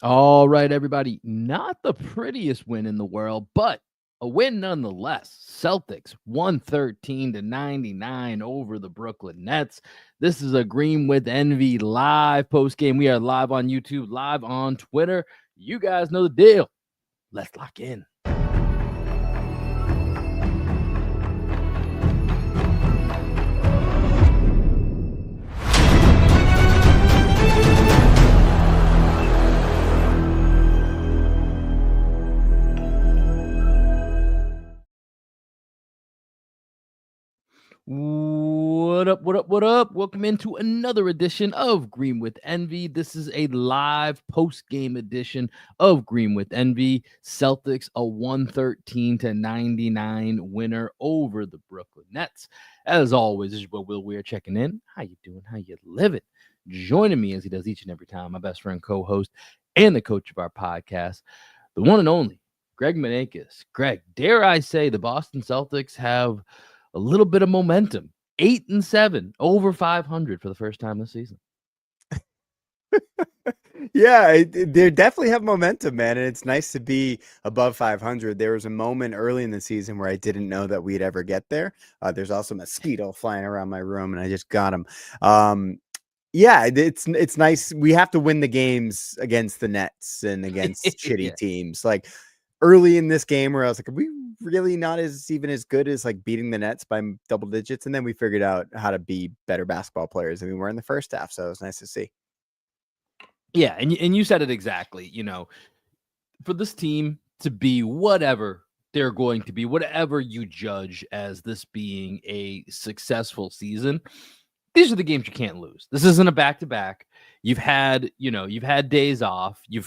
All right, everybody. Not the prettiest win in the world, but a win nonetheless. Celtics 113-99 over the Brooklyn Nets. This is a Green with Envy live post game. We are live on YouTube, live on Twitter. You guys know the deal. Let's lock in. What up, what up, what up? Welcome into another edition of Green with Envy. This is a live post-game edition of Green with Envy. Celtics, a 113-99 winner over the Brooklyn Nets. As always, this is Will Weir checking in. How you doing? How you living? Joining me as he does each and every time, my best friend, co-host, and the coach of our podcast, the one and only Greg Menakis. Greg, dare I say the Boston Celtics have a little bit of momentum. 8-7, over 500 for the first time this season. Yeah, they definitely have momentum, man, and it's nice to be above 500. There was a moment early in the season where I didn't know that we'd ever get there. There's also a mosquito flying around my room, and I just got him. Yeah, it's nice. We have to win the games against the Nets and against shitty teams. Like early in this game where I was like, are we really not even as good as like beating the Nets by double digits? And then we figured out how to be better basketball players than we were in the first half. So it was nice to see. Yeah, and you said it exactly. You know, for this team to be whatever they're going to be, whatever you judge as this being a successful season, these are the games you can't lose. This isn't a back-to-back. You've had days off. You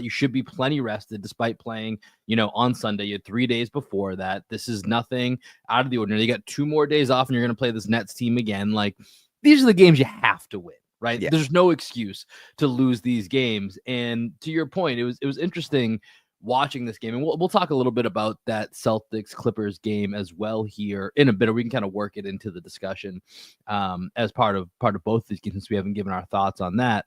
should be plenty rested despite playing, on Sunday. You had 3 days before that. This is nothing out of the ordinary. You got 2 more days off and you're going to play this Nets team again. Like, these are the games you have to win, right? Yeah. There's no excuse to lose these games. And to your point, it was interesting watching this game, and we'll talk a little bit about that Celtics Clippers game as well here in a bit, or we can kind of work it into the discussion as part of both these games, since we haven't given our thoughts on that.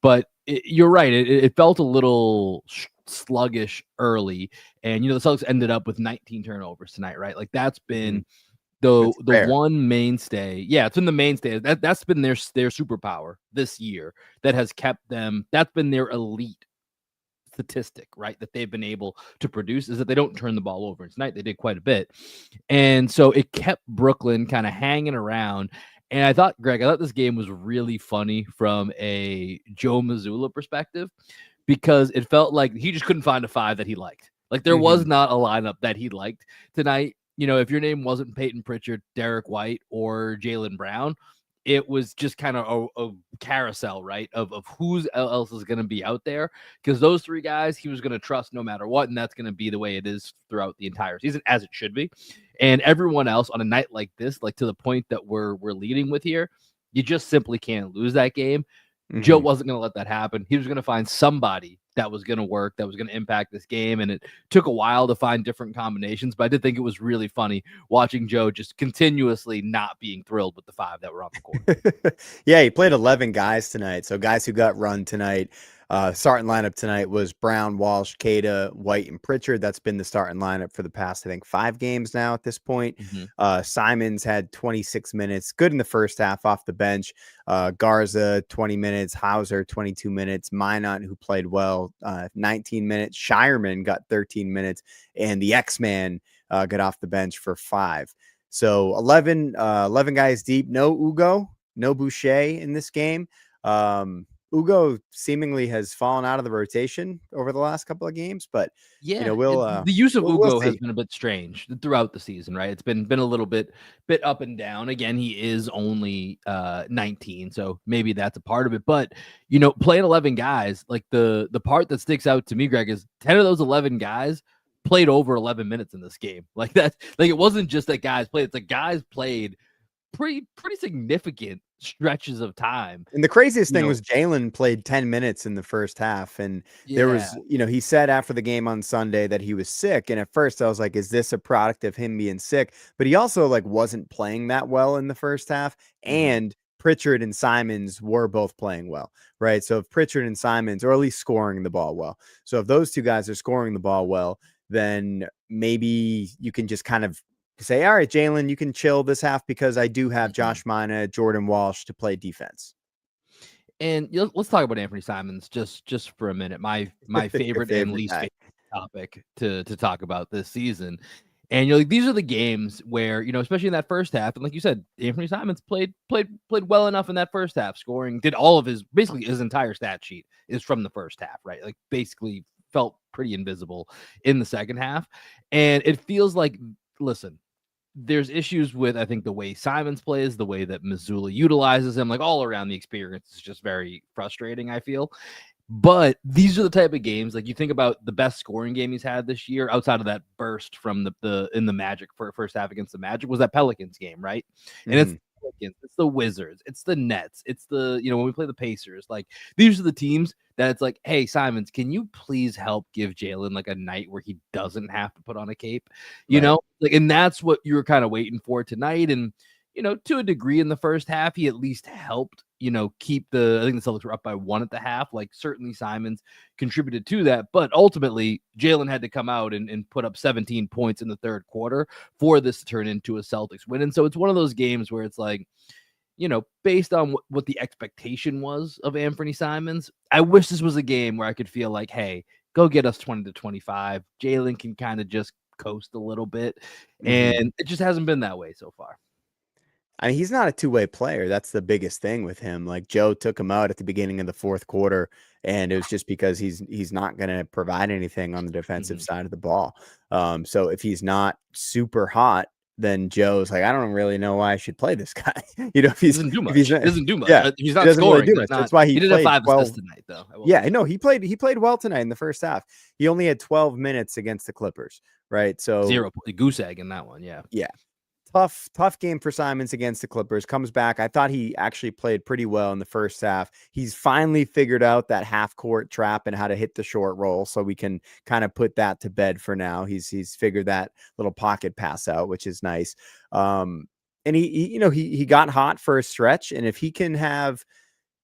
But you're right, it felt a little sluggish early, and the Celtics ended up with 19 turnovers tonight, right? Like that's been the one mainstay. Yeah, it's been the mainstay. That's been their superpower this year that has kept them. That's been their elite statistic, right, that they've been able to produce, is that they don't turn the ball over. And tonight they did quite a bit. And so it kept Brooklyn kind of hanging around. And I thought this game was really funny from a Joe Mazzulla perspective, because it felt like he just couldn't find a 5 that he liked. Like there was not a lineup that he liked tonight. If your name wasn't Peyton Pritchard, Derek White, or Jaylen Brown, it was just kind of a carousel, right, of who else is going to be out there, because those 3 guys he was going to trust no matter what, and that's going to be the way it is throughout the entire season, as it should be. And everyone else on a night like this, like to the point that we're leading with here, you just simply can't lose that game. Joe wasn't going to let that happen. He was going to find somebody that was going to work, that was going to impact this game. And it took a while to find different combinations, but I did think it was really funny watching Joe just continuously not being thrilled with the 5 that were on the court. Yeah, he played 11 guys tonight. So guys who got run tonight. Starting lineup tonight was Brown, Walsh, Cada, White, and Pritchard. That's been the starting lineup for the past, I think, 5 games now at this point. Simons had 26 minutes, good in the first half off the bench. Garza, 20 minutes. Hauser, 22 minutes. Minot, who played well, 19 minutes. Shireman got 13 minutes. And the X-Man got off the bench for 5. So 11 guys deep. No Ugo, no Boucher in this game. Ugo seemingly has fallen out of the rotation over the last couple of games, but yeah, the use of Ugo has been a bit strange throughout the season, right? It's been a little bit up and down. Again, he is only 19, so maybe that's a part of it. But playing 11 guys, like the part that sticks out to me, Greg, is 10 of those 11 guys played over 11 minutes in this game. Like that, like it wasn't just that guys played; it's like guys played pretty significant stretches of time. And the craziest thing was Jaylen played 10 minutes in the first half. And there was, he said after the game on Sunday that he was sick. And at first I was like, is this a product of him being sick? But he also wasn't playing that well in the first half. And Pritchard and Simons were both playing well, right? So if Pritchard and Simons, or at least scoring the ball well, so if those two guys are scoring the ball well, then maybe you can just kind of say, all right, Jalen, you can chill this half because I do have Josh Mina, Jordan Walsh to play defense. And let's talk about Anthony Simons just for a minute. My favorite and least guy. favorite topic to talk about this season. And you're like, these are the games where, especially in that first half, and like you said, Anthony Simons played well enough in that first half, did all of basically his entire stat sheet is from the first half, right? Like basically felt pretty invisible in the second half. And it feels like, listen, there's issues with, I think, the way Simons plays, the way that Missoula utilizes him, like all around the experience is just very frustrating, I feel. But these are the type of games, like you think about the best scoring game he's had this year, outside of that burst from the Magic for first half against the Magic, was that Pelicans game, right? And it's the Wizards, it's the Nets, it's the when we play the Pacers, like these are the teams that it's like, hey, Simons, can you please help give Jalen like a night where he doesn't have to put on a cape, like, and that's what you were kind of waiting for tonight. And to a degree in the first half, he at least helped, keep I think the Celtics were up by 1 at the half. Like certainly Simons contributed to that, but ultimately Jalen had to come out and put up 17 points in the third quarter for this to turn into a Celtics win. And so it's one of those games where it's like, based on what the expectation was of Anthony Simons, I wish this was a game where I could feel like, hey, go get us 20 to 25. Jalen can kind of just coast a little bit. And it just hasn't been that way so far. I mean, he's not a two-way player. That's the biggest thing with him. Like Joe took him out at the beginning of the fourth quarter, and it was just because he's not going to provide anything on the defensive side of the ball. So if he's not super hot, then Joe's like, I don't really know why I should play this guy. If he doesn't do much. He doesn't do much. Yeah, he's not scoring. Really do much. That's why he did played have 5 assists tonight, though. Yeah, no, he played well tonight in the first half. He only had 12 minutes against the Clippers, right? So 0 goose egg in that one. Yeah. Yeah. Tough game for Simons against the Clippers. Comes back. I thought he actually played pretty well in the first half. He's finally figured out that half court trap and how to hit the short roll, so we can kind of put that to bed for now. He's figured that little pocket pass out, which is nice. And he got hot for a stretch, and if he can have,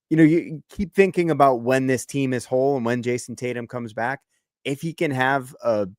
you keep thinking about when this team is whole and when Jason Tatum comes back, if he can have a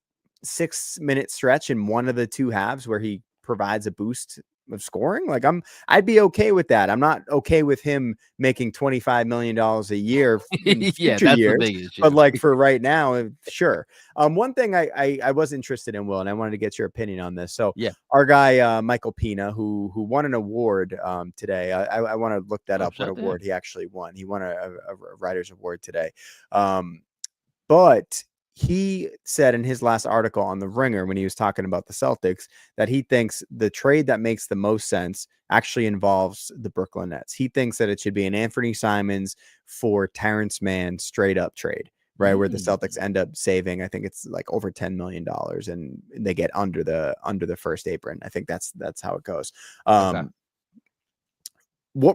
6-minute stretch in one of the two halves where he provides a boost of scoring, like I'd be okay with that. I'm not okay with him making $25 million a year in future years, but like for right now, sure. One thing I was interested in, Will, and I wanted to get your opinion on this. So our guy Michael Pina, who won an award today. I want to look that up. What award he actually won? He won a writer's award today. But he said in his last article on The Ringer, when he was talking about the Celtics, that he thinks the trade that makes the most sense actually involves the Brooklyn Nets. He thinks that it should be an Anthony Simons for Terrence Mann straight up trade, right? Where the Celtics end up saving, I think it's like over $10 million, and they get under the first apron. I think that's how it goes. What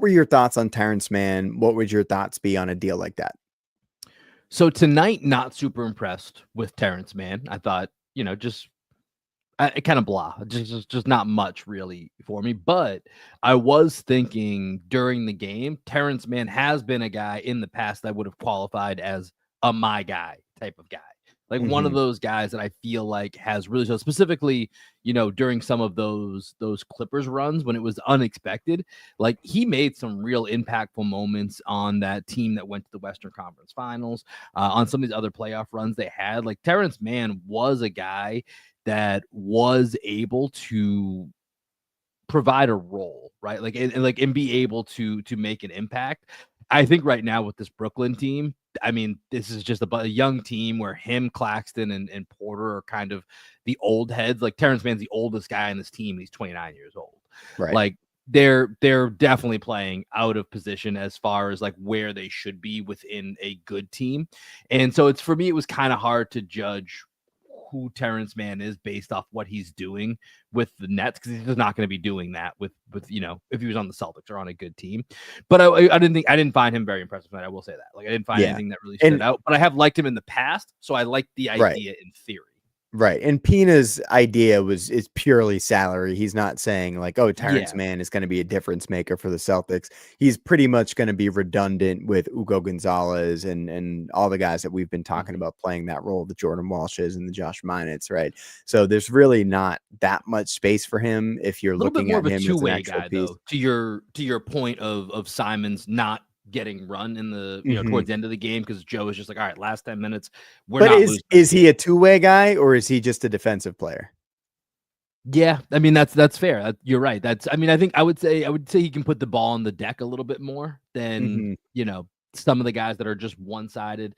were your thoughts on Terrence Mann? What would your thoughts be on a deal like that? So tonight, not super impressed with Terrence Mann. I thought, just kind of blah, just not much really for me. But I was thinking during the game, Terrence Mann has been a guy in the past that would have qualified as a my guy type of guy. Like one of those guys that I feel like has really, so specifically, during some of those Clippers runs when it was unexpected, like he made some real impactful moments on that team that went to the Western Conference Finals, on some of these other playoff runs they had. Like Terrence Mann was a guy that was able to provide a role, right? Like and be able to make an impact. I think right now with this Brooklyn team, I mean, this is just a young team where him, Claxton, and Porter are kind of the old heads. Like Terrence Mann's the oldest guy on this team. He's 29 years old. Right. Like they're definitely playing out of position as far as like where they should be within a good team. And so it's, for me, it was kind of hard to judge who Terrence Mann is based off what he's doing with the Nets, because he's just not going to be doing that with if he was on the Celtics or on a good team. But I didn't find him very impressive tonight. I will say that. Like I didn't find anything that really stood out. But I have liked him in the past, so I like the idea in theory. Right, and Pina's idea is purely salary. He's not saying like, "Oh, Terrence Yeah. Mann is gonna be a difference maker for the Celtics." He's pretty much gonna be redundant with Ugo Gonzalez and all the guys that we've been talking Mhm. about playing that role, the Jordan Walshes and the Josh Minotts, right? So there's really not that much space for him if you're A little bit looking more at of a him as an two-way actual guy piece. though, to your point of Simons not getting run in the Mhm. towards the end of the game because Joe is just like, all right, last 10 minutes, we're But not is losing this is he game. a two-way guy or is he just a defensive player? Yeah, I mean that's fair. You're right. I would say he can put the ball on the deck a little bit more than Mhm. some of the guys that are just one-sided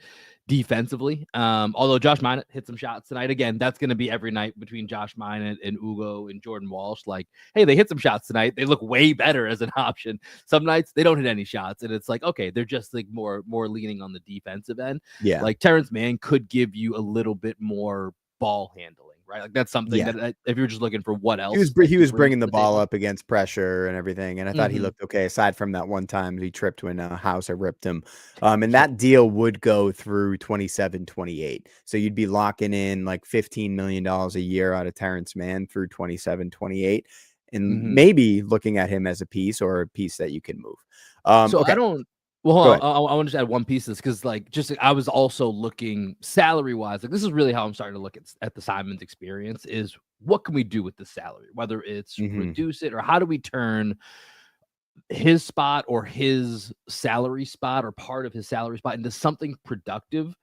defensively. Although Josh Minott hit some shots tonight. Again, that's going to be every night between Josh Minott and Ugo and Jordan Walsh. Like, hey, they hit some shots tonight. They look way better as an option. Some nights they don't hit any shots, and it's like, okay, they're just like more leaning on the defensive end. Yeah. Like Terrence Mann could give you a little bit more ball handling, right? Like that's something Yeah. that if you're just looking for what else that He he was brings bringing to the the ball table. up against pressure and everything, and I thought he Mhm. looked okay, aside from that one time he tripped when, Hauser ripped him. And Sure. that deal would go through 27, 28. So you'd be locking in, like, $15 million a year out of Terrence Mann through 27, 28, and Mhm. maybe looking at him as a piece or a piece that you can move. So I Okay, don't well, go hold ahead. on. I want to just add one piece to this because, like, just I was also looking salary wise. Like, this is really how I'm starting to look at the Simons experience is what can we do with the salary, whether it's Mhm. reduce it or how do we turn his spot or his salary spot or part of his salary spot into something productive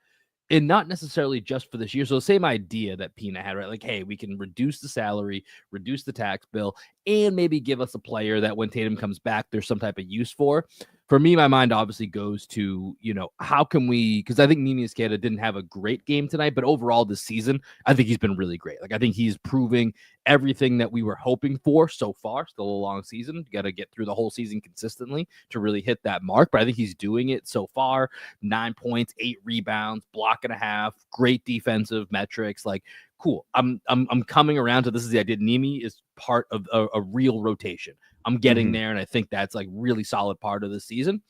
and not necessarily just for this year. So the same idea that Pina had, right? Like, hey, we can reduce the salary, reduce the tax bill, and maybe give us a player that when Tatum comes back, there's some type of use for. For me, my mind obviously goes to, how can we, because I think Nini Esqueda didn't have a great game tonight, but overall this season, I think he's been really great. Like, I think he's proving everything that we were hoping for so far. Still a long season. You got to get through the whole season consistently to really hit that mark, but I think he's doing it so far. 9 points, 8 rebounds, block and a half, great defensive metrics. Like, cool. I'm coming around to this is the idea. Nimi is part of a real rotation. I'm getting Mhm. there, and I think that's like really solid part of the season.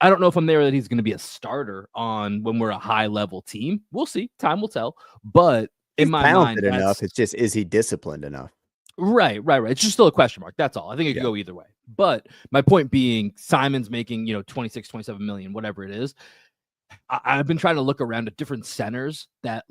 I don't know if I'm there that he's going to be a starter on when we're a high level team. We'll see. Time will tell. But in He's my mind, talented enough, that's it's just, is he disciplined enough? right. It's just still a question mark. That's all. I think it could Yeah. go either way. But my point being, Simon's making 26, 27 million, whatever it is. I've been trying to look around at different centers that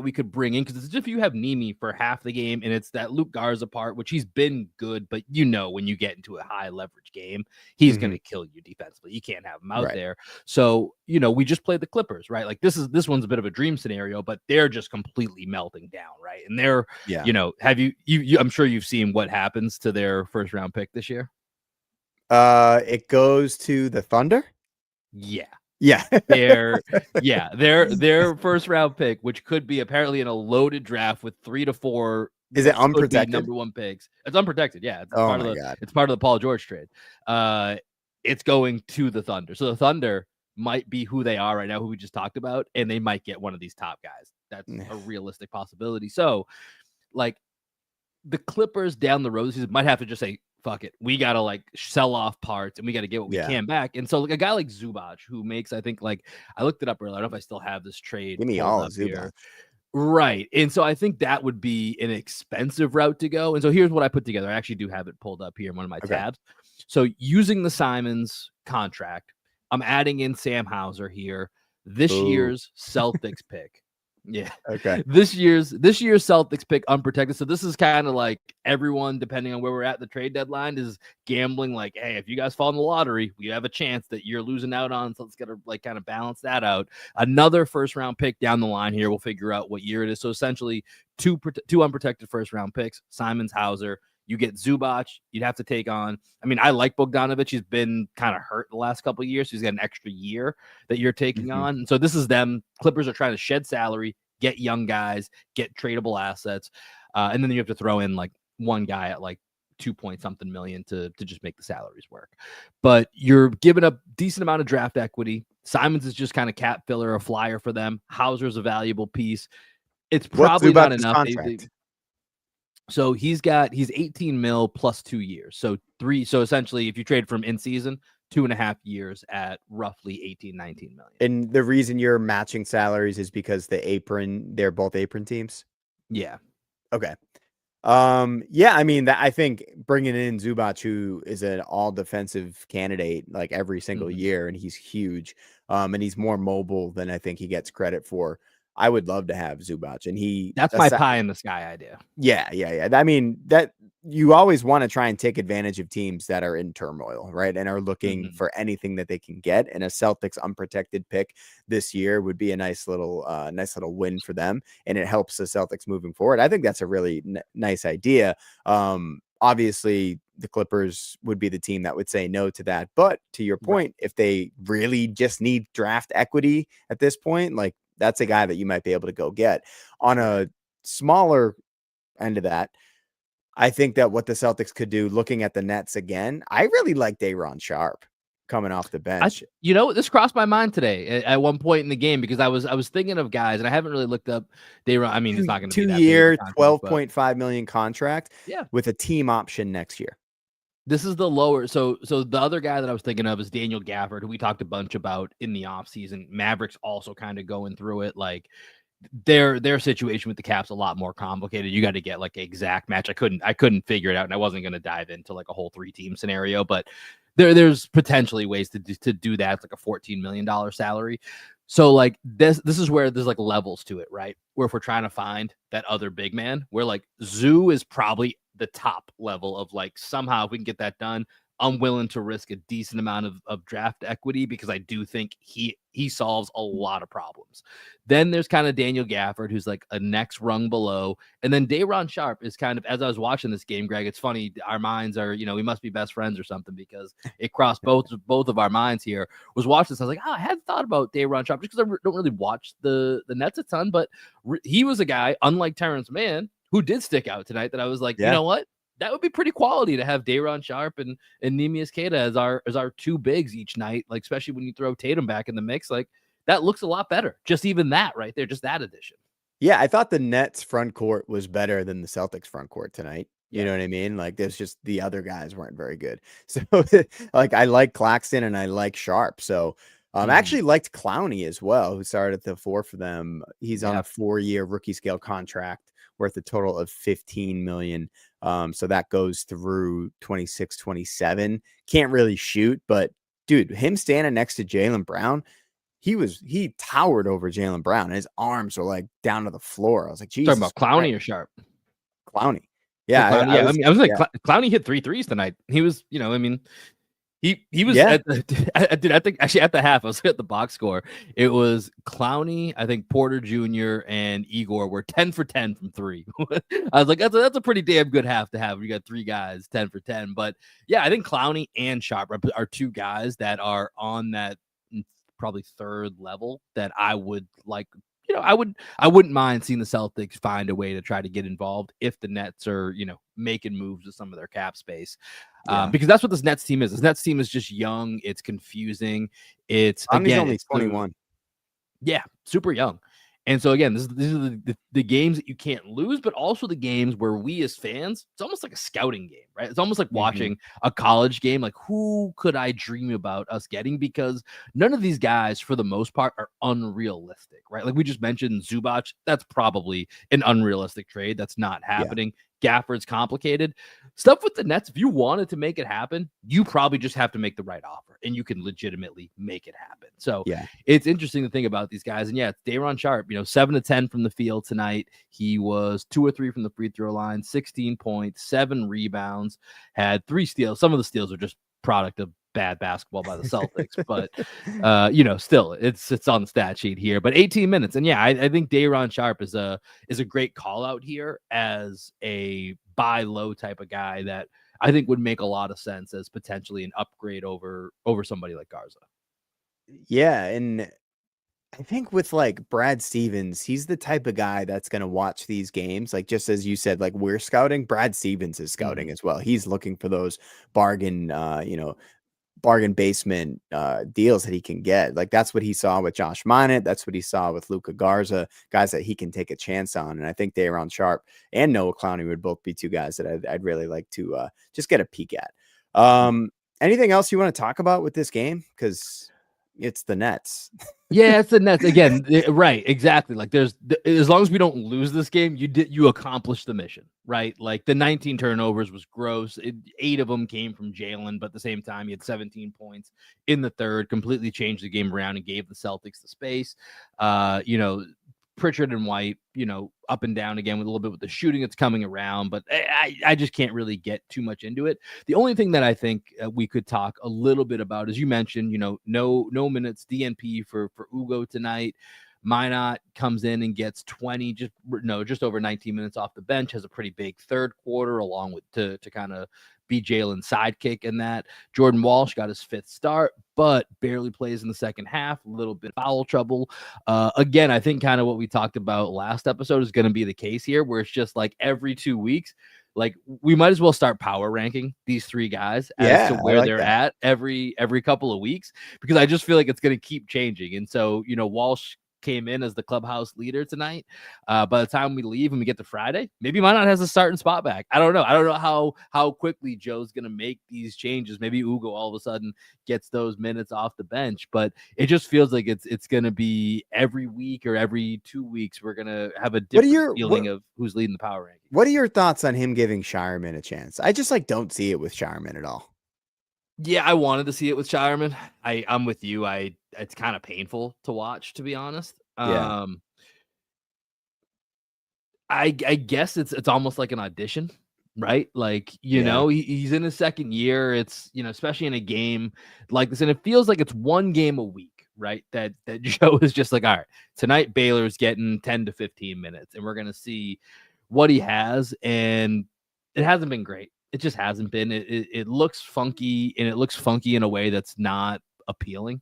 we could bring in because it's if you have Nimi for half the game and it's that Luke Garza part, which he's been good, but when you get into a high leverage game, he's going Mhm. to kill you defensively. You can't have him out Right. there. So we just played the Clippers, right? Like this one's a bit of a dream scenario, but they're just completely melting down, right? And they're Yeah. have you I'm sure you've seen what happens to their first round pick this year. It goes to the Thunder? Yeah. Yeah. Their first round pick, which could be apparently in a loaded draft with 3 to 4, Is it could be unprotected? number 1 picks. It's unprotected. Yeah, it's Oh part of my the god. it's part of the Paul George trade. Uh, it's going to the Thunder. So the Thunder might be who they are right now, who we just talked about, and they might get one of these top guys. That's a realistic possibility. So, like the Clippers down the road season might have to just say, fuck it. We got to like sell off parts and we got to get what we Yeah. can back. And so like a guy like Zubac who makes, I think like I looked it up earlier. I don't know if I still have this trade Give me pulled all of up Zubac. here. Right. And so I think that would be an expensive route to go. And so here's what I put together. I actually do have it pulled up here in one of my Okay. tabs. So using the Simons contract, I'm adding in Sam Hauser here, this Boo. year's Celtics pick. Yeah. Okay. This year's Celtics pick unprotected. So this is kind of like everyone, depending on where we're at the trade deadline, is gambling like, hey, if you guys fall in the lottery, we have a chance that you're losing out on. So let's get to like kind of balance that out. Another first round pick down the line here. We'll figure out what year it is. So essentially two unprotected first round picks, Simons Hauser. You get Zubac. You'd have to take on. I mean, I like Bogdanovic. He's been kind of hurt the last couple of years. So he's got an extra year that you're taking Mhm. on. And so this is them. Clippers are trying to shed salary, get young guys, get tradable assets. And then you have to throw in like one guy at like 2 point something million to just make the salaries work. But you're giving up decent amount of draft equity. Simons is just kind of cap filler, a flyer for them. Hauser's a valuable piece. It's What's probably not Zubac's enough. contract? So he's 18 mil plus 2 years. So essentially, if you trade from in season, 2.5 years at roughly 18, 19 million. And the reason you're matching salaries is because they're both apron teams. Yeah. Okay. Yeah, I mean that I think bringing in Zubac, who is an all defensive candidate like every single year, and he's huge. And he's more mobile than I think he gets credit for. I would love to have Zubac, and that's my pie in the sky idea. Yeah. I mean, that you always want to try and take advantage of teams that are in turmoil, right? And are looking for anything that they can get. And a Celtics unprotected pick this year would be a nice little win for them. And it helps the Celtics moving forward. I think that's a really nice idea. Obviously, the Clippers would be the team that would say no to that. But to your point, if they really just need draft equity at this point, like that's a guy that you might be able to go get. On a smaller end of that, I think that what the Celtics could do, looking at the Nets again, I really like Day'Ron Sharpe coming off the bench. This crossed my mind today at one point in the game, because I was thinking of guys, and I haven't really looked up Day'Ron. I mean, it's not going to be that 2-year, $12.5 million contract, yeah, with a team option next year. This is the lower. So the other guy that I was thinking of is Daniel Gafford, who we talked a bunch about in the offseason. Mavericks also kind of going through it. Like their situation with the cap's a lot more complicated. You got to get like an exact match. I couldn't figure it out, and I wasn't going to dive into like a whole 3-team scenario, but there's potentially ways to do that. It's like a $14 million salary. So like this is where there's like levels to it, right? Where if we're trying to find that other big man, where like Zoo is probably the top level of like, somehow if we can get that done, I'm willing to risk a decent amount of draft equity, because I do think he solves a lot of problems. Then there's kind of Daniel Gafford, who's like a next rung below. And then Day'Ron Sharpe is kind of, as I was watching this game, Greg, it's funny, our minds are, we must be best friends or something, because it crossed both of our minds here. Was watching this, I was like, I hadn't thought about Day'Ron Sharpe, just because I don't really watch the Nets a ton, but he was a guy, unlike Terrence Mann, who did stick out tonight, that I was like, you know what? That would be pretty quality to have Day'Ron Sharpe and Neemias Queta as our two bigs each night. Like, especially when you throw Tatum back in the mix, like that looks a lot better. Just even that right there, just that addition. Yeah, I thought the Nets front court was better than the Celtics front court tonight. You know what I mean? Like, there's just the other guys weren't very good. So like, I like Claxton and I like Sharpe. So I actually liked Clowney as well, who started at the 4 for them. He's on a 4-year rookie scale contract worth a total of $15 million. So that goes through 26, 27. Can't really shoot, but dude, him standing next to Jaylen Brown, he towered over Jaylen Brown, and his arms were like down to the floor. I was like, Jesus. Talking about Clowney or Sharpe? Clowney. Yeah. Clowney, I was like, Clowney hit 3 threes tonight. He was, he was at the half. I was at the box score. It was Clowney, I think Porter Jr. and Igor were 10 for 10 from 3. I was like, that's a pretty damn good half to have. You got 3 guys 10 for 10. But yeah, I think Clowney and Sharpe are 2 guys that are on that probably 3rd level that I would like. I wouldn't mind seeing the Celtics find a way to try to get involved if the Nets are, making moves with some of their cap space. Because that's what this Nets team is. This Nets team is just young. It's confusing. It's again, only 21. Yeah, super young. And so again, these are the games that you can't lose, but also the games where we as fans, it's almost like a scouting game, right? It's almost like watching a college game. Like, who could I dream about us getting? Because none of these guys, for the most part, are unrealistic, right? Like we just mentioned Zubac, that's probably an unrealistic trade. That's not happening. Gafford's complicated. Stuff with the Nets, if you wanted to make it happen, you probably just have to make the right offer, and you can legitimately make it happen. So it's interesting to think about these guys. And it's Day'Ron Sharpe, 7 to 10 from the field tonight. He was 2 or 3 from the free throw line, 16 points, 7 rebounds, had 3 steals. Some of the steals are just product of bad basketball by the Celtics, but still it's on the stat sheet here. But 18 minutes, and I think Day'Ron Sharpe is a great call out here as a buy low type of guy that I think would make a lot of sense as potentially an upgrade over somebody like Garza. Yeah, and I think with like Brad Stevens, he's the type of guy that's going to watch these games. Like, just as you said, like we're scouting, Brad Stevens is scouting as well. He's looking for those bargain basement deals that he can get. Like, that's what he saw with Josh Minott. That's what he saw with Luka Garza, guys that he can take a chance on. And I think Day'Ron Sharpe and Noah Clowney would both be 2 guys that I'd really like to just get a peek at. Anything else you want to talk about with this game? Because it's the Nets. Yeah, it's the Nets again. Right, exactly. Like as long as we don't lose this game, you accomplished the mission, right? Like the 19 turnovers was gross. 8 of them came from Jalen, but at the same time, he had 17 points in the third, completely changed the game around and gave the Celtics the space. Pritchard and White, up and down again with a little bit with the shooting that's coming around, but I just can't really get too much into it. The only thing that I think we could talk a little bit about, as you mentioned, no minutes DNP for Ugo tonight. Minot comes in and gets 20, just over 19 minutes off the bench, has a pretty big third quarter along with to kind of be Jalen's sidekick in that. Jordan Walsh got his 5th start, but barely plays in the second half, a little bit of foul trouble. Again, I think kind of what we talked about last episode is going to be the case here, where it's just like every 2 weeks, like we might as well start power ranking these 3 guys as to where they're at every couple of weeks, because I just feel like it's going to keep changing. And so, Walsh came in as the clubhouse leader tonight. By the time we leave and we get to Friday, maybe Minot has a starting spot back. I don't know how quickly Joe's going to make these changes. Maybe Ugo all of a sudden gets those minutes off the bench, but it just feels like it's going to be every week or every 2 weeks we're going to have a different feeling of who's leading the power ranking. What are your thoughts on him giving Shireman a chance? I just don't see it with Shireman at all. Yeah, I wanted to see it with Shireman. I'm with you. It's kind of painful to watch, to be honest. Yeah. I guess it's almost like an audition, right? Like, he's in his second year. It's, especially in a game like this, and it feels like it's one game a week, right? That Joe is just like, all right, tonight Baylor's getting 10 to 15 minutes, and we're gonna see what he has. And it hasn't been great. It just hasn't been. It looks funky, and it looks funky in a way that's not appealing.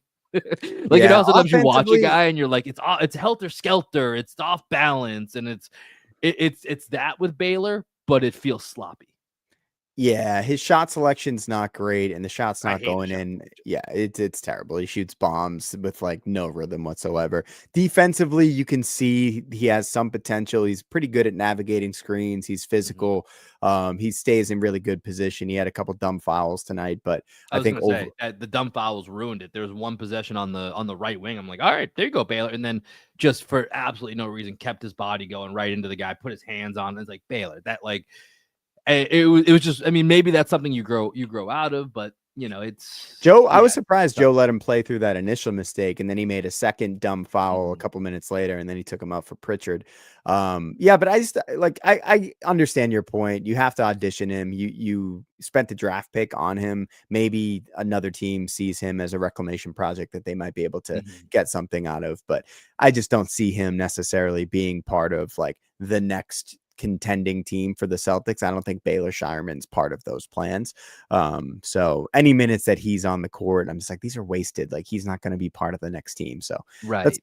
Sometimes you watch a guy and you're like, it's helter skelter, it's off balance, and it's that with Baylor, but it feels sloppy. Yeah, his shot selection's not great, and the shot's not going in. Yeah, it's terrible. He shoots bombs with no rhythm whatsoever. Defensively, you can see he has some potential. He's pretty good at navigating screens. He's physical. He stays in really good position. He had a couple dumb fouls tonight, but I think the dumb fouls ruined it. There was one possession on the right wing. I'm like, all right, there you go, Baylor, and then just for absolutely no reason kept his body going right into the guy, put his hands on. And it's like, Baylor, that it was just, I mean, maybe that's something you grow out of, but it's Joe. I was surprised Joe let him play through that initial mistake, and then he made a second dumb foul a couple minutes later, and then he took him out for Pritchard. But I just I understand your point. You have to audition him. You spent the draft pick on him. Maybe another team sees him as a reclamation project that they might be able to get something out of, but I just don't see him necessarily being part of the next contending team for the Celtics. I don't think Baylor Shireman's part of those plans. So any minutes that he's on the court, I'm just like, these are wasted. He's not going to be part of the next team. So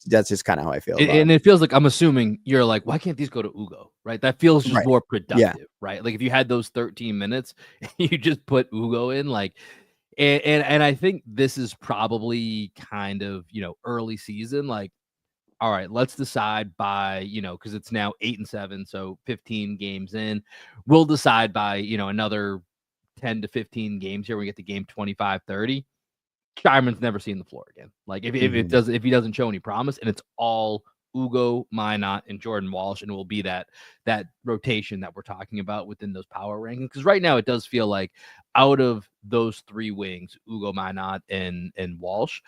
that's just kind of how I feel. And it feels like, I'm assuming you're like, why can't these go to Ugo? Right. That feels just more productive, right? Like if you had those 13 minutes, you just put Ugo in, and I think this is probably kind of, early season, all right, let's decide by, because it's now 8-7, so 15 games in. We'll decide by, another 10 to 15 games here. We get to game 25-30. Shireman's never seen the floor again. If he doesn't show any promise, and it's all Ugo, Minot, and Jordan Walsh, and it will be that rotation that we're talking about within those power rankings. Because right now it does feel like out of those 3 wings, Ugo, Minot, and Walsh,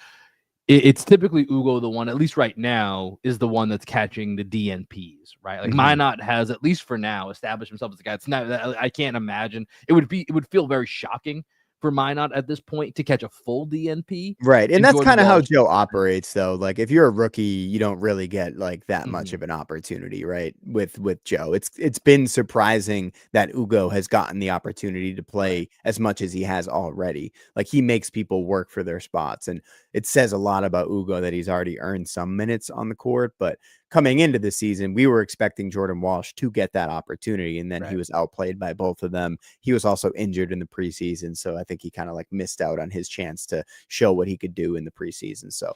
it's typically Ugo, the one, at least right now, is the one that's catching the DNPs, right? Minot has, at least for now, established himself as a guy. It's not, I can't imagine. It would feel very shocking for Minot at this point to catch a full DNP. Right. And that's kind of how Joe operates, though. If you're a rookie, you don't really get that much of an opportunity, right? With Joe. It's been surprising that Ugo has gotten the opportunity to play as much as he has already. He makes people work for their spots. And it says a lot about Ugo that he's already earned some minutes on the court, but coming into the season, we were expecting Jordan Walsh to get that opportunity, and then he was outplayed by both of them. He was also injured in the preseason, so I think think he kind of like missed out on his chance to show what he could do in the preseason. So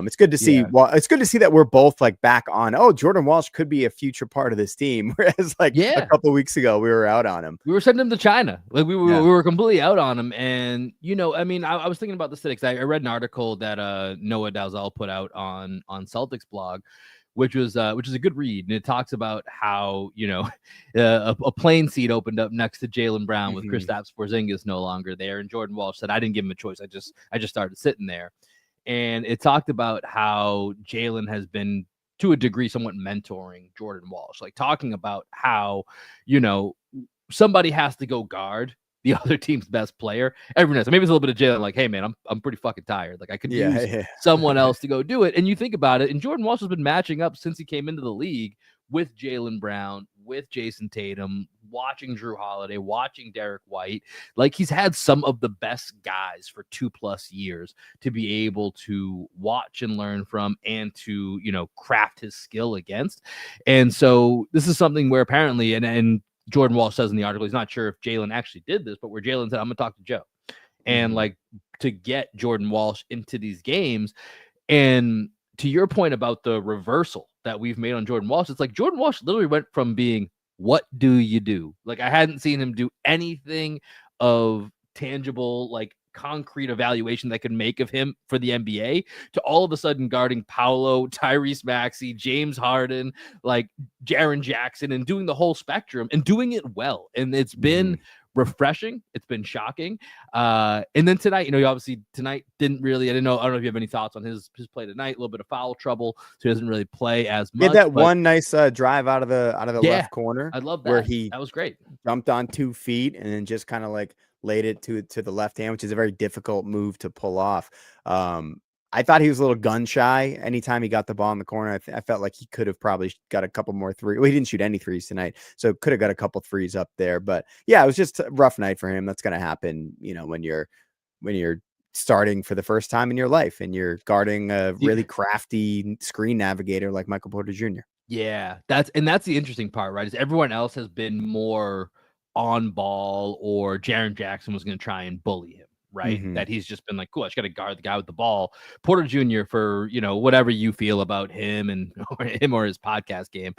it's good to see. Well, it's good to see that we're both like back on. Oh, Jordan Walsh could be a future part of this team. Whereas like a couple of weeks ago, we were out on him. We were sending him to China. Like we were completely out on him. And, I mean, I was thinking about this today because I read an article that Noah Dalzell put out on Celtics blog, which is a good read. And it talks about how, a plane seat opened up next to Jaylen Brown with Kristaps Porzingis no longer there. And Jordan Walsh said, I didn't give him a choice. I just started sitting there. And it talked about how Jaylen has been, to a degree, somewhat mentoring Jordan Walsh, like talking about how, somebody has to go guard the other team's best player every night. So maybe it's a little bit of Jaylen, like, hey man, I'm pretty fucking tired. Like I could use someone else to go do it. And you think about it, and Jordan Walsh has been matching up since he came into the league with Jaylen Brown, with Jason Tatum, watching Drew Holiday, watching Derek White. Like he's had some of the best guys for 2+ years to be able to watch and learn from and to, craft his skill against. And so this is something where apparently, and Jordan Walsh says in the article, he's not sure if Jaylen actually did this, but where Jaylen said, I'm going to talk to Joe. And like to get Jordan Walsh into these games. And to your point about the reversal that we've made on Jordan Walsh, it's like Jordan Walsh literally went from being, what do you do? Like I hadn't seen him do anything of tangible, like concrete evaluation that could make of him for the NBA to all of a sudden guarding Paolo, Tyrese Maxey, James Harden, like Jaren Jackson, and doing the whole spectrum and doing it well. And it's been refreshing. It's been shocking. And then tonight, obviously tonight I don't know if you have any thoughts on his play tonight. A little bit of foul trouble, so he doesn't really play as much. He had that one nice drive out of the left corner. I love that. Where that was great. Jumped on 2 feet and then just kind of like laid it to the left hand, which is a very difficult move to pull off. I thought he was a little gun shy anytime he got the ball in the corner. I felt like he could have probably got a couple more threes. Well, he didn't shoot any threes tonight, so could have got a couple threes up there. But yeah, it was just a rough night for him. That's going to happen, when you're starting for the first time in your life and you're guarding a really crafty screen navigator like Michael Porter Jr. Yeah, that's the interesting part, right? Is everyone else has been more on ball, or Jaren Jackson was going to try and bully him, right? That he's just been like, cool, I just got to guard the guy with the ball. Porter Jr., for, whatever you feel about him and or his podcast game,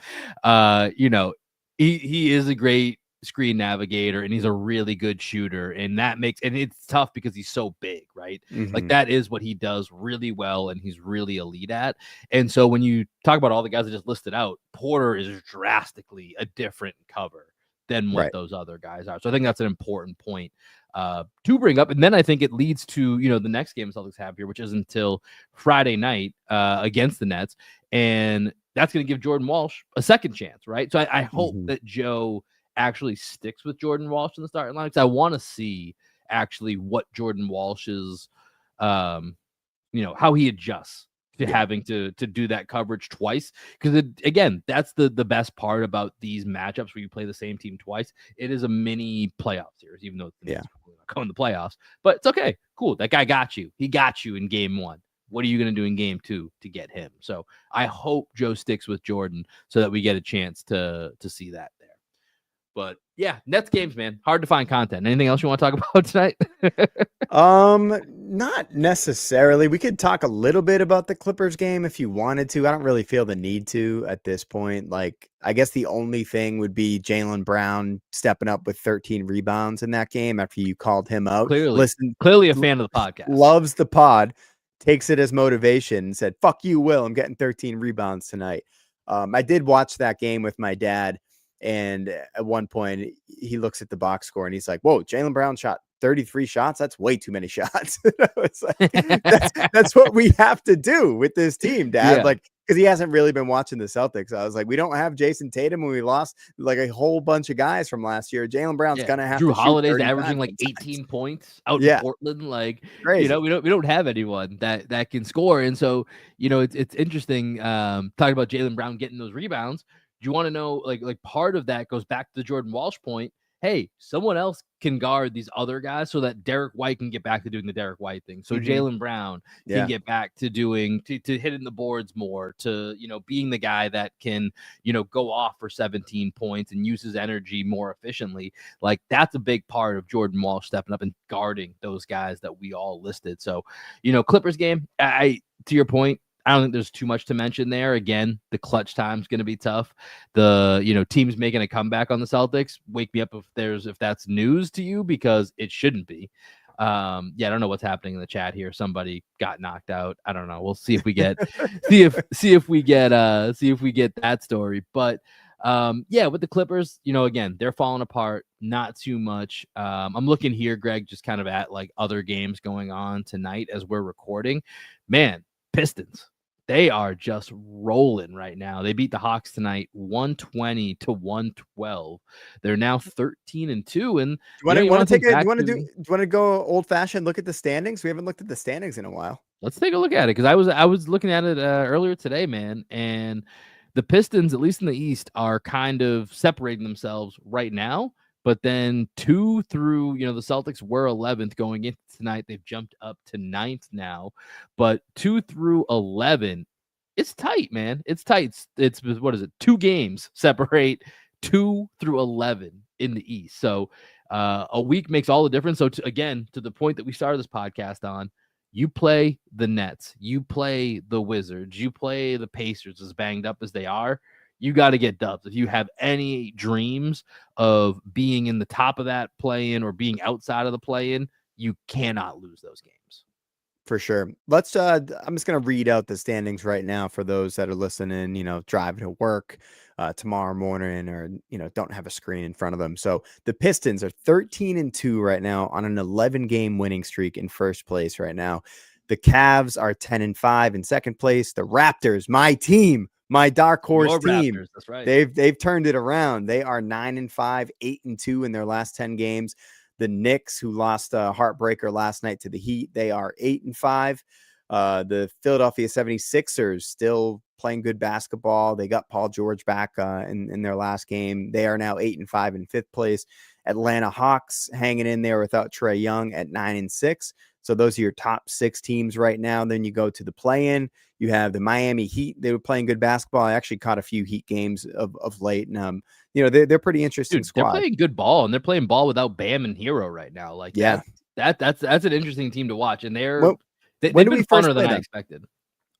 he is a great screen navigator and he's a really good shooter. And it's tough because he's so big, right? Like that is what he does really well and he's really elite at. And so when you talk about all the guys I just listed out, Porter is drastically a different cover than what those other guys are. So I think that's an important point to bring up. And then I think it leads to, the next game the Celtics have here, which is until Friday night against the Nets. And that's going to give Jordan Walsh a second chance, right? So I hope that Joe actually sticks with Jordan Walsh in the starting line, because I want to see actually what Jordan Walsh's, how he adjusts to having to do that coverage twice. Because again, that's the best part about these matchups where you play the same team twice. It is a mini playoff series, even though it's not going to the playoffs. But it's okay, cool. That guy got you. He got you in game 1. What are you going to do in game 2 to get him? So I hope Joe sticks with Jordan so that we get a chance to see that there. But yeah, Nets games, man, hard to find content. Anything else you want to talk about tonight? Not necessarily. We could talk a little bit about the Clippers game if you wanted to. I don't really feel the need to at this point. Like, I guess the only thing would be Jaylen Brown stepping up with 13 rebounds in that game after you called him out. Clearly a fan of the podcast. Loves the pod, takes it as motivation and said, fuck you, Will. I'm getting 13 rebounds tonight. I did watch that game with my dad. And at one point, he looks at the box score and he's like, whoa, Jaylen Brown shot 33 shots. That's way too many shots. It's like, that's what we have to do with this team, Dad. Yeah. Like, because he hasn't really been watching the Celtics. I was like, we don't have Jason Tatum when we lost like a whole bunch of guys from last year. Jaylen Brown's gonna have Drew Holiday's averaging like 18 points out in Portland. Like, crazy. We don't have anyone that can score. And so, it's interesting talking about Jaylen Brown getting those rebounds. Do you want to know, like part of that goes back to the Jordan Walsh point, hey, someone else can guard these other guys so that Derek White can get back to doing the Derek White thing. So Jaylen Brown can get back to doing to hitting the boards more, to being the guy that can go off for 17 points and use his energy more efficiently. Like, that's a big part of Jordan Walsh stepping up and guarding those guys that we all listed. So Clippers game, I to your point, I don't think there's too much to mention there. Again, the clutch time's going to be tough. The teams making a comeback on the Celtics, wake me up if that's news to you, because it shouldn't be. I don't know what's happening in the chat here. Somebody got knocked out. I don't know. We'll see if we get see if we get that story. But with the Clippers, again, they're falling apart. Not too much. I'm looking here, Greg, just kind of at like other games going on tonight as we're recording. Man, Pistons, they are just rolling right now. They beat the Hawks tonight 120-112. They're now 13-2. And you want to go old fashioned look at the standings? We haven't looked at the standings in a while. Let's take a look at it, because I was looking at it earlier today, man, and the Pistons, at least in the East, are kind of separating themselves right now. But then 2 through, the Celtics were 11th going into tonight. They've jumped up to 9th now. But 2 through 11, it's tight, man. It's tight. It's what is it? 2 games separate 2 through 11 in the East. So a week makes all the difference. So again, to the point that we started this podcast on, you play the Nets, you play the Wizards, you play the Pacers, as banged up as they are. You got to get dubs. If you have any dreams of being in the top of that play-in or being outside of the play-in, you cannot lose those games. For sure. Let's I'm just going to read out the standings right now for those that are listening, driving to work tomorrow morning, or, don't have a screen in front of them. So the Pistons are 13-2 right now on an 11-game winning streak in first place right now. The Cavs are 10-5 in second place. The Raptors, my team, my dark horse team. Raptors, that's right. They've turned it around. They are 9-5, 8-2 in their last 10 games. The Knicks, who lost a heartbreaker last night to the Heat, they are 8-5. The Philadelphia 76ers still playing good basketball. They got Paul George back in their last game. They are now 8-5 in fifth place. Atlanta Hawks hanging in there without Trae Young at 9-6. So those are your top 6 teams right now. Then you go to the play-in. You have the Miami Heat. They were playing good basketball. I actually caught a few Heat games of late, and they're pretty interesting. Squad. They're playing good ball, and they're playing ball without Bam and Hero right now. Like, yeah, that's an interesting team to watch, and they've been funner than I expected.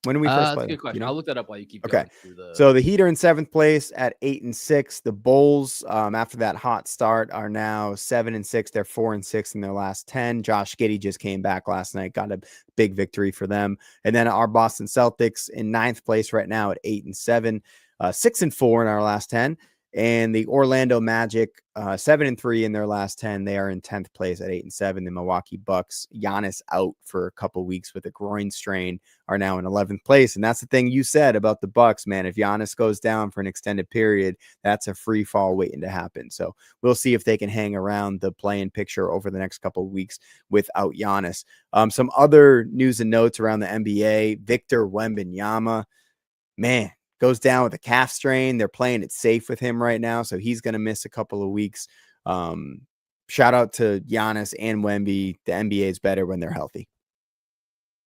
When do we first play? That's a good question. I'll look that up while you keep going. Okay. So the Heat are in 7th place at 8-6. The Bulls, after that hot start, are now 7-6. They're 4-6 in their last 10. Josh Giddey just came back last night, got a big victory for them. And then our Boston Celtics in 9th place right now at 8-7, 6-4 in our last 10. And the Orlando Magic, 7-3 in their last 10. They are in 10th place at 8-7. The Milwaukee Bucks, Giannis out for a couple weeks with a groin strain, are now in 11th place. And that's the thing you said about the Bucks, man. If Giannis goes down for an extended period, that's a free fall waiting to happen. So we'll see if they can hang around the play-in picture over the next couple of weeks without Giannis. Some other news and notes around the NBA. Victor Wembanyama, man, goes down with a calf strain. They're playing it safe with him right now, so he's going to miss a couple of weeks. Shout out to Giannis and Wemby. The NBA is better when they're healthy.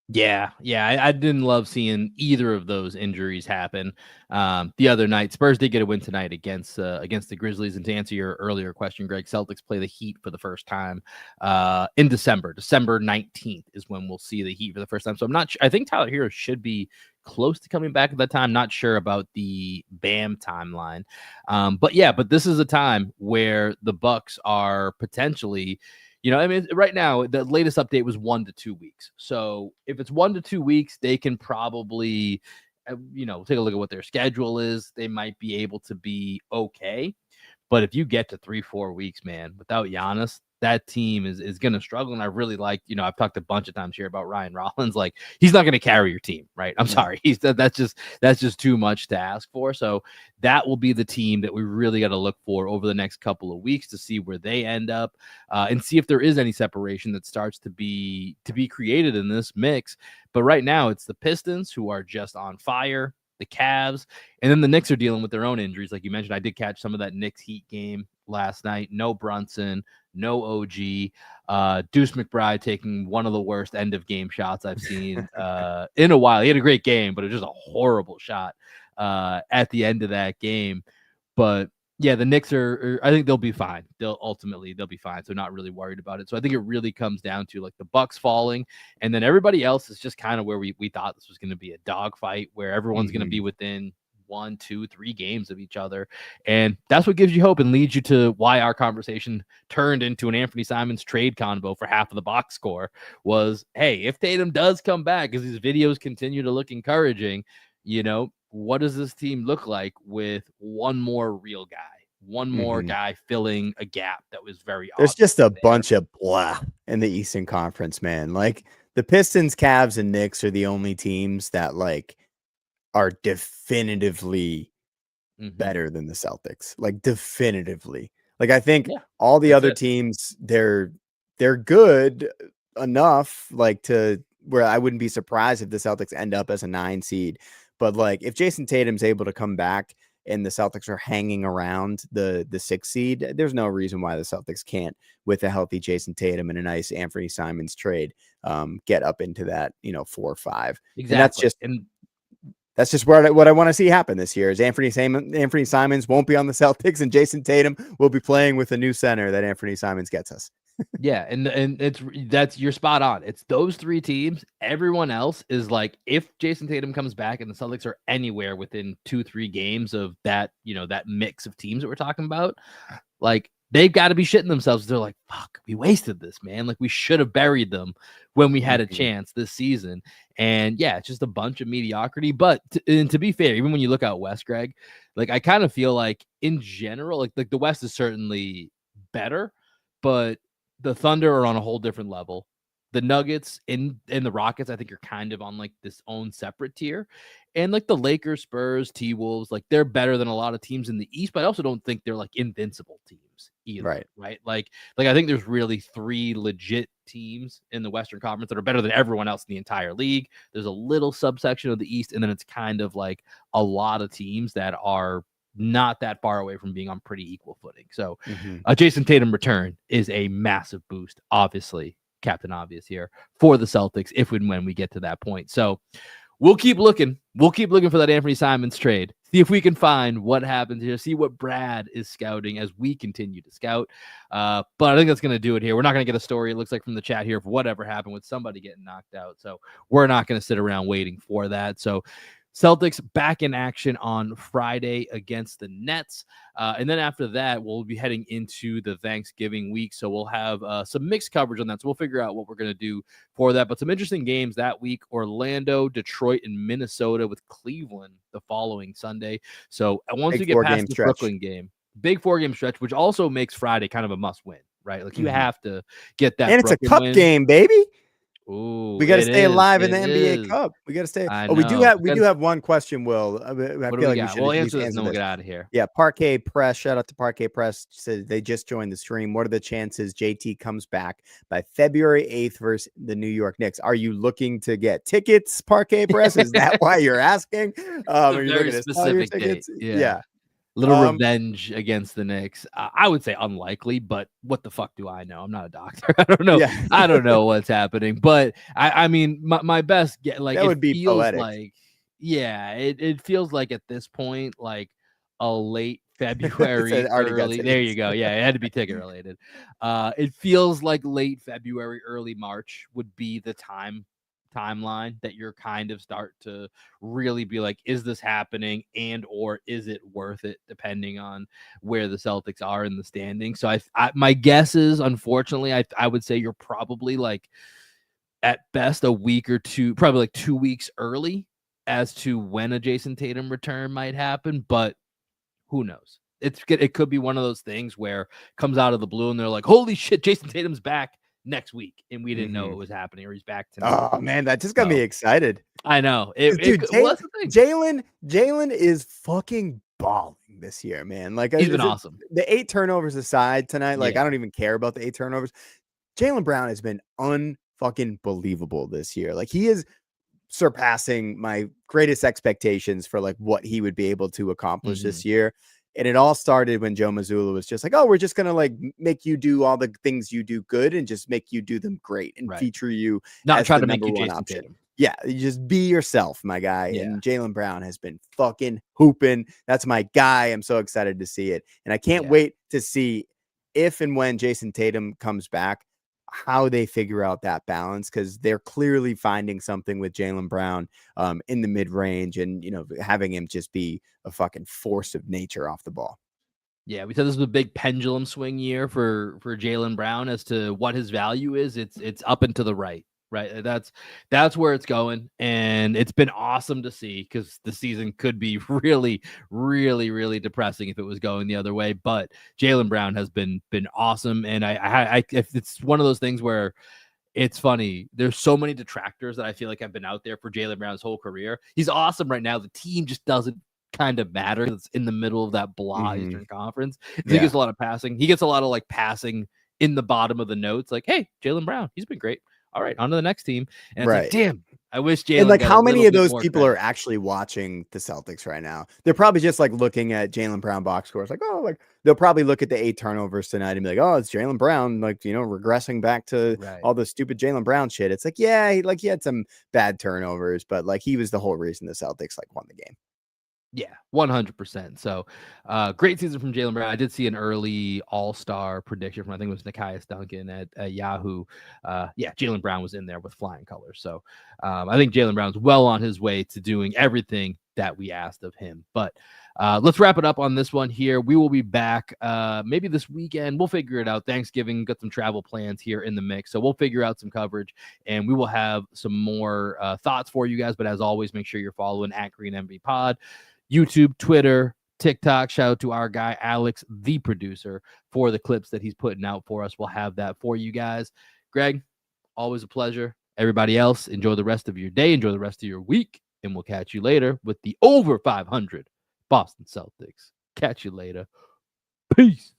Yeah. I didn't love seeing either of those injuries happen the other night. Spurs did get a win tonight against the Grizzlies. And to answer your earlier question, Greg, Celtics play the Heat for the first time in December. December 19th is when we'll see the Heat for the first time. So I'm not sure. I think Tyler Hero should be close to coming back at that time. Not sure about the Bam timeline. But this is a time where the Bucks are potentially, right now, the latest update was 1 to 2 weeks. So if it's 1 to 2 weeks, they can probably, take a look at what their schedule is. They might be able to be okay. But if you get to 3-4 weeks, man, without Giannis, that team is going to struggle. And I really like, I've talked a bunch of times here about Ryan Rollins. Like, he's not going to carry your team, right? I'm sorry. That's just too much to ask for. So that will be the team that we really got to look for over the next couple of weeks to see where they end up and see if there is any separation that starts to be created in this mix. But right now it's the Pistons, who are just on fire, the Cavs, and then the Knicks are dealing with their own injuries. Like you mentioned, I did catch some of that Knicks Heat game last night. No Brunson, no OG. Deuce McBride taking one of the worst end of game shots I've seen in a while. He had a great game, but it was just a horrible shot at the end of that game. But yeah, the Knicks I think they'll be fine. They'll be fine. So not really worried about it. So I think it really comes down to like the Bucks falling, and then everybody else is just kind of where we thought this was going to be a dogfight, where everyone's going to be within 1, 2, 3 games of each other. And that's what gives you hope and leads you to why our conversation turned into an Anthony Simons trade convo for half of the box score was, hey, if Tatum does come back, because these videos continue to look encouraging, what does this team look like with one more real guy, one more guy filling a gap that was very There's just a there. bunch of blah in the Eastern Conference, man. Like the Pistons, Cavs, and Knicks are the only teams that like are definitively better than the Celtics. Like definitively. Like I think all the other teams, they're good enough like to where I wouldn't be surprised if the Celtics end up as a 9 seed. But like if Jason Tatum's able to come back and the Celtics are hanging around the 6 seed, there's no reason why the Celtics can't, with a healthy Jason Tatum and a nice Anthony Simons trade, get up into that 4 or 5. Exactly. And that's just what I want to see happen this year is Anthony Simons won't be on the Celtics and Jason Tatum will be playing with a new center that Anthony Simons gets us. Yeah, and that's you're spot on. It's those 3 teams. Everyone else is like, if Jason Tatum comes back and the Celtics are anywhere within 2-3 games of that, that mix of teams that we're talking about, like they've got to be shitting themselves. They're like, fuck, we wasted this, man. Like we should have buried them when we had a chance this season. And yeah, it's just a bunch of mediocrity. But to be fair, even when you look out West, Greg, like I kind of feel like in general, like the West is certainly better, but the Thunder are on a whole different level. The Nuggets and the Rockets, I think, are kind of on like this own separate tier. And like the Lakers, Spurs, T-Wolves, like they're better than a lot of teams in the East, but I also don't think they're like invincible teams either. Right. Like I think there's really 3 legit teams in the Western Conference that are better than everyone else in the entire league. There's a little subsection of the East, and then it's kind of like a lot of teams that are not that far away from being on pretty equal footing. So Jason Tatum return is a massive boost, obviously, Captain Obvious here, for the Celtics if and when we get to that point. So we'll keep looking. We'll keep looking for that Anthony Simons trade. See if we can find what happens here. See what Brad is scouting as we continue to scout. But I think that's going to do it here. We're not going to get a story, it looks like, from the chat here of whatever happened with somebody getting knocked out. So we're not going to sit around waiting for that. So Celtics back in action on Friday against the Nets. And then after that, we'll be heading into the Thanksgiving week. So we'll have some mixed coverage on that. So we'll figure out what we're going to do for that. But some interesting games that week: Orlando, Detroit, and Minnesota, with Cleveland the following Sunday. So once we get past the Brooklyn game, big 4-game stretch, which also makes Friday kind of a must win, right? Like you have to get that. And it's a cup game, baby. Ooh, we got to stay alive in the NBA Cup. We got to stay. We do have one question, Will. I feel like we should answer this and then we'll get out of here. Yeah, Parquet Press. Shout out to Parquet Press. Said they just joined the stream. What are the chances JT comes back by February 8th versus the New York Knicks? Are you looking to get tickets, Parquet Press? Is that why you're asking? Are you looking to sell your tickets? Yeah. Little revenge against the Knicks. I would say unlikely, but what the fuck do I know? I'm not a doctor. I don't know. Yeah. I don't know what's happening. But I mean, my best get like that would be poetic. Like, yeah, it feels like at this point, like a late February, early. There you go. Yeah, it had to be ticket related. It feels like late February, early March would be the timeline that you're kind of start to really be like, is this happening, and or is it worth it, depending on where the Celtics are in the standing. So I my guess is, unfortunately, I would say you're probably like at best a week or two, probably like 2 weeks early as to when a Jason Tatum return might happen, but who knows? It could be one of those things where it comes out of the blue and they're like, holy shit, Jason Tatum's back next week, and we didn't know it was happening, or he's back tonight. Oh man, that just got me excited. I know. Jalen is fucking balling this year, man. Like he's been awesome. The 8 turnovers aside tonight, like I don't even care about the 8 turnovers. Jalen Brown has been unfucking believable this year. Like he is surpassing my greatest expectations for like what he would be able to accomplish this year. And it all started when Joe Mazzulla was just like, oh, we're just going to like make you do all the things you do good and just make you do them great and Right. feature you Not as try the to make number you one Jason option. Tatum. Yeah, you just be yourself, my guy. Yeah. And Jaylen Brown has been fucking hooping. That's my guy. I'm so excited to see it. And I can't wait to see if and when Jason Tatum comes back, how they figure out that balance, because they're clearly finding something with Jaylen Brown in the mid range and, having him just be a fucking force of nature off the ball. Yeah, we said this was a big pendulum swing year for Jaylen Brown as to what his value is. It's up and to the right. Right. That's where it's going. And it's been awesome to see, because the season could be really, really, really depressing if it was going the other way. But Jaylen Brown has been awesome. And I if it's one of those things where it's funny, there's so many detractors that I feel like have been out there for Jaylen Brown's whole career. He's awesome right now. The team just doesn't kind of matter. It's in the middle of that blah Eastern Conference. He gets a lot of passing. He gets a lot of like passing in the bottom of the notes. Like, hey, Jaylen Brown, he's been great. All right, on to the next team. And it's like, damn, I wish Jaylen. And like, got how a many little of bit those more people credit. are actually watching the Celtics right now? They're probably just like looking at Jaylen Brown box scores, like, oh, like they'll probably look at the 8 turnovers tonight and be like, oh, it's Jaylen Brown, like, regressing back to all the stupid Jaylen Brown shit. It's like, yeah, he had some bad turnovers, but like he was the whole reason the Celtics like won the game. Yeah, 100%. So, great season from Jaylen Brown. I did see an early All-Star prediction from, I think it was Nikias Duncan at Yahoo. Jaylen Brown was in there with flying colors. So, I think Jaylen Brown's well on his way to doing everything that we asked of him. But let's wrap it up on this one here. We will be back maybe this weekend. We'll figure it out. Thanksgiving, got some travel plans here in the mix. So we'll figure out some coverage, and we will have some more thoughts for you guys. But as always, make sure you're following at Green MV Pod. YouTube, Twitter, TikTok. Shout out to our guy, Alex, the producer, for the clips that he's putting out for us. We'll have that for you guys. Greg, always a pleasure. Everybody else, enjoy the rest of your day. Enjoy the rest of your week. And we'll catch you later with the over 500 Boston Celtics. Catch you later. Peace.